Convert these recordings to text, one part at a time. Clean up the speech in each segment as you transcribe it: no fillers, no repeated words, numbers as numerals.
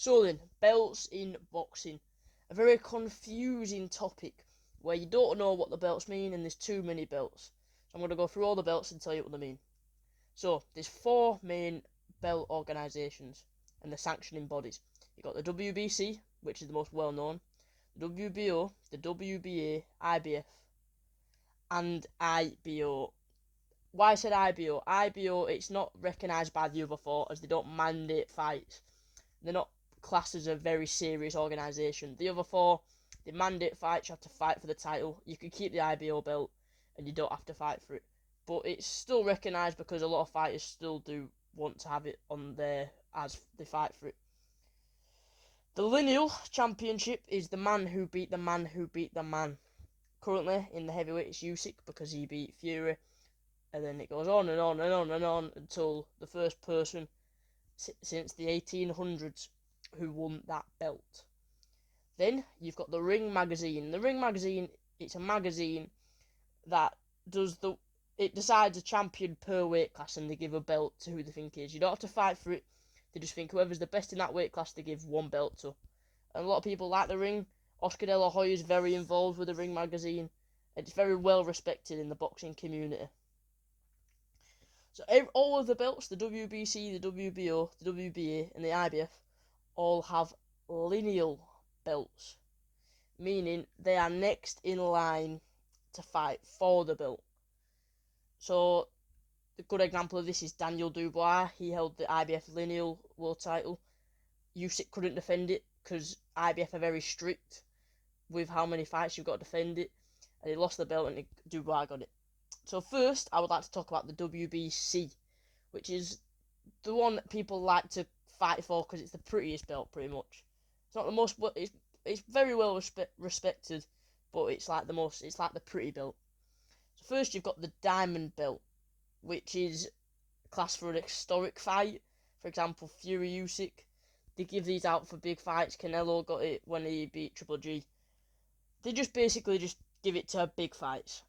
So then, belts in boxing. A very confusing topic where you don't know what the belts mean and there's too many belts. So I'm going to go through all the belts and tell you what they mean. So, there's four main belt organisations and the sanctioning bodies. You've got the WBC, which is the most well known, the WBO, the WBA, IBF, and IBO. Why I said IBO? IBO, it's not recognised by the other four as they don't mandate fights. They're not classed as a very serious organisation. The other four, they mandate fights, you have to fight for the title. You can keep the IBO belt and you don't have to fight for it. But it's still recognised because a lot of fighters still do want to have it on there as they fight for it. The lineal championship is the man who beat the man who beat the man. Currently in the heavyweight it's Usyk because he beat Fury, and then it goes on and on and on and on until the first person since the 1800s who won that belt. Then you've got the Ring magazine. The Ring magazine, it's a magazine that it decides a champion per weight class and they give a belt to who they think is. You don't have to fight for it. They just think whoever's the best in that weight class they give one belt to. And a lot of people like the Ring. Oscar De La Hoya is very involved with the Ring magazine. It's very well respected in the boxing community. So all of the belts, the WBC, the WBO, the WBA, and the IBF, all have lineal belts, meaning they are next in line to fight for the belt. So a good example of this is Daniel Dubois. He held the IBF lineal world title. Usyk couldn't defend it because IBF are very strict with how many fights you've got to defend it, and he lost the belt and Dubois got it. So first, I would like to talk about the WBC, which is the one that people like to fight for because it's the prettiest belt, pretty much. It's not the most, but it's very well respected, but it's like the pretty belt. So first, you've got the diamond belt, which is classed for an historic fight. For example, Fury Usyk. They give these out for big fights. Canelo got it when he beat Triple G. They just basically just give it to big fights.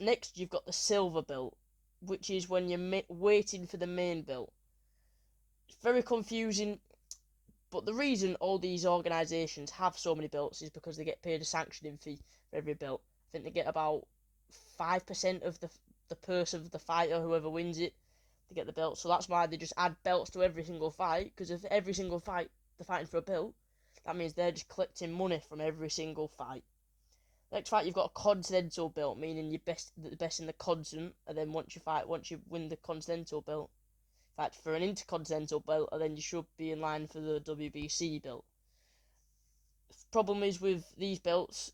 Next, you've got the silver belt, which is when you're waiting for the main belt. It's very confusing, but the reason all these organisations have so many belts is because they get paid a sanctioning fee for every belt. I think they get about 5% of the purse of the fighter, whoever wins it, to get the belt. So that's why they just add belts to every single fight, because if every single fight they're fighting for a belt, that means they're just collecting money from every single fight. Next fight, you've got a continental belt, meaning you're the best in the continent, and then once you win the continental belt, fight for an intercontinental belt, and then you should be in line for the WBC belt. The problem is with these belts,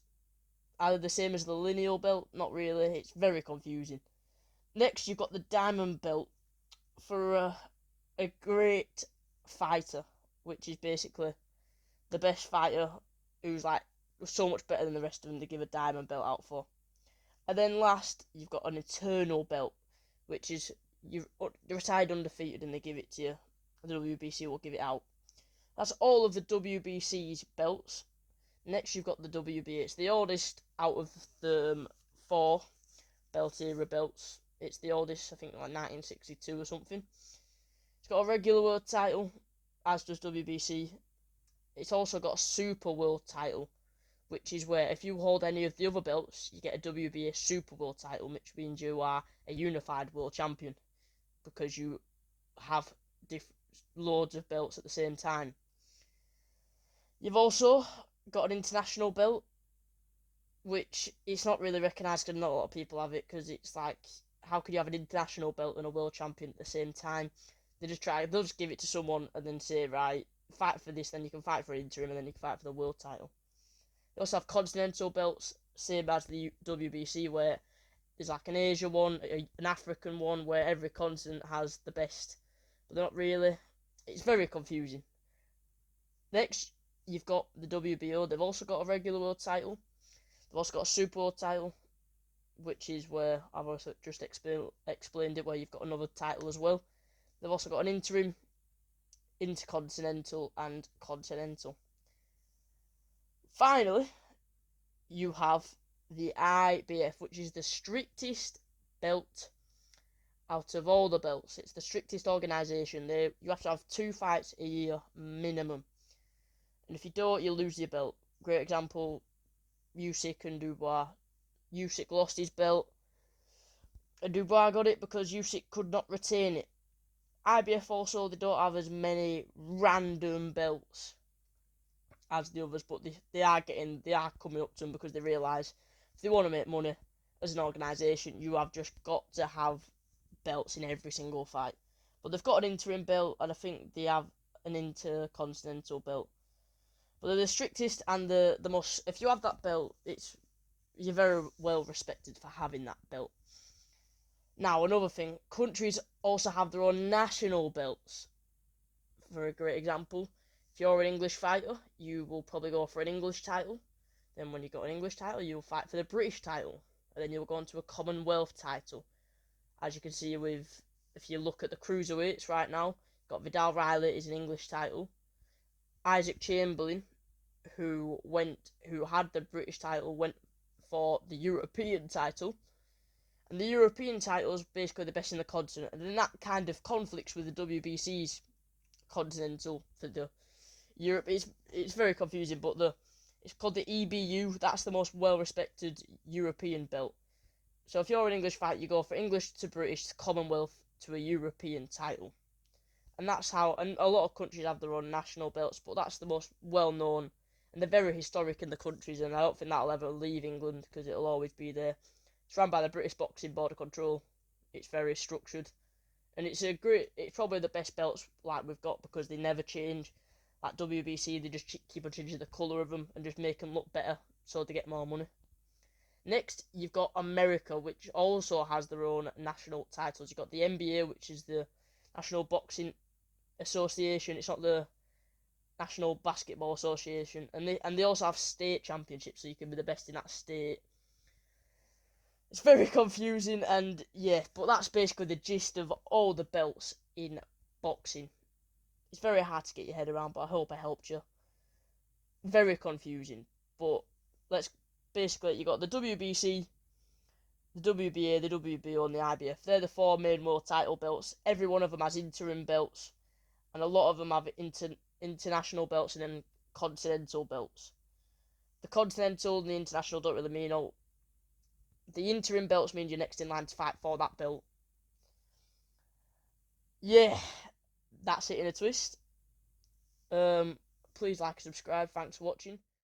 are they the same as the lineal belt? Not really. It's very confusing. Next, you've got the diamond belt for a great fighter, which is basically the best fighter who's like so much better than the rest of them to give a diamond belt out for. And then last, you've got an eternal belt, which is you're retired undefeated and they give it to you. The WBC will give it out. That's all of the WBC's belts. Next, you've got the WBA. It's the oldest out of the four belt era belts. It's the oldest, I think, like 1962 or something. It's got a regular world title, as does WBC. It's also got a super world title, which is where if you hold any of the other belts, you get a WBA super world title, which means you are a unified world champion because you have loads of belts at the same time. You've also got an international belt, which it's not really recognised because not a lot of people have it, because it's like, how could you have an international belt and a world champion at the same time? They'll just give it to someone and then say, right, fight for this, then you can fight for interim, and then you can fight for the world title. They also have continental belts, same as the WBC, where there's like an Asia one, an African one, where every continent has the best, but they're not really. It's very confusing. Next, you've got the WBO. They've also got a regular world title. They've also got a super world title, which is where I've also just explained it, where you've got another title as well. They've also got an interim, intercontinental, and continental. Finally, you have the IBF, which is the strictest belt out of all the belts. It's the strictest organisation. You have to have 2 fights a year minimum. And if you don't, you lose your belt. Great example, Usyk and Dubois. Usyk lost his belt, and Dubois got it because Usyk could not retain it. IBF also, they don't have as many random belts as the others, but they are coming up to them because they realise if they want to make money as an organisation, you have just got to have belts in every single fight. But they've got an interim belt, and I think they have an intercontinental belt. But they're the strictest and the most. If you have that belt, you're very well respected for having that belt. Now, another thing, countries also have their own national belts. For a great example, if you're an English fighter, you will probably go for an English title. Then when you got an English title, you'll fight for the British title. And then you'll go on to a Commonwealth title. As you can see if you look at the cruiserweights right now, got Vidal Riley is an English title. Isaac Chamberlain, who had the British title, went for the European title. And the European title is basically the best in the continent. And then that kind of conflicts with the WBC's continental for the Europe. It's very confusing, but it's called the EBU. That's the most well-respected European belt. So if you're an English fighter, you go for English to British to Commonwealth to a European title. And that's how, and a lot of countries have their own national belts, but that's the most well-known, and they're very historic in the countries, and I don't think that'll ever leave England, because it'll always be there. It's run by the British Boxing Board of Control. It's very structured, and it's probably the best belts like we've got, because they never change. Like WBC, they just keep on changing the colour of them, and just make them look better, so they get more money. Next, you've got America, which also has their own national titles. You've got the NBA, which is the National Boxing Association. It's not the National Basketball Association. And they also have state championships, so you can be the best in that state. It's very confusing, and yeah, but that's basically the gist of all the belts in boxing. It's very hard to get your head around, but I hope I helped you. Very confusing, but let's basically, you got the WBC, the WBA, the WBO, and the IBF. They're the four main world title belts. Every one of them has interim belts, and a lot of them have international belts and then continental belts. The continental and the international don't really mean all. The interim belts mean you're next in line to fight for that belt. Yeah, that's it in a twist. Please like and subscribe. Thanks for watching.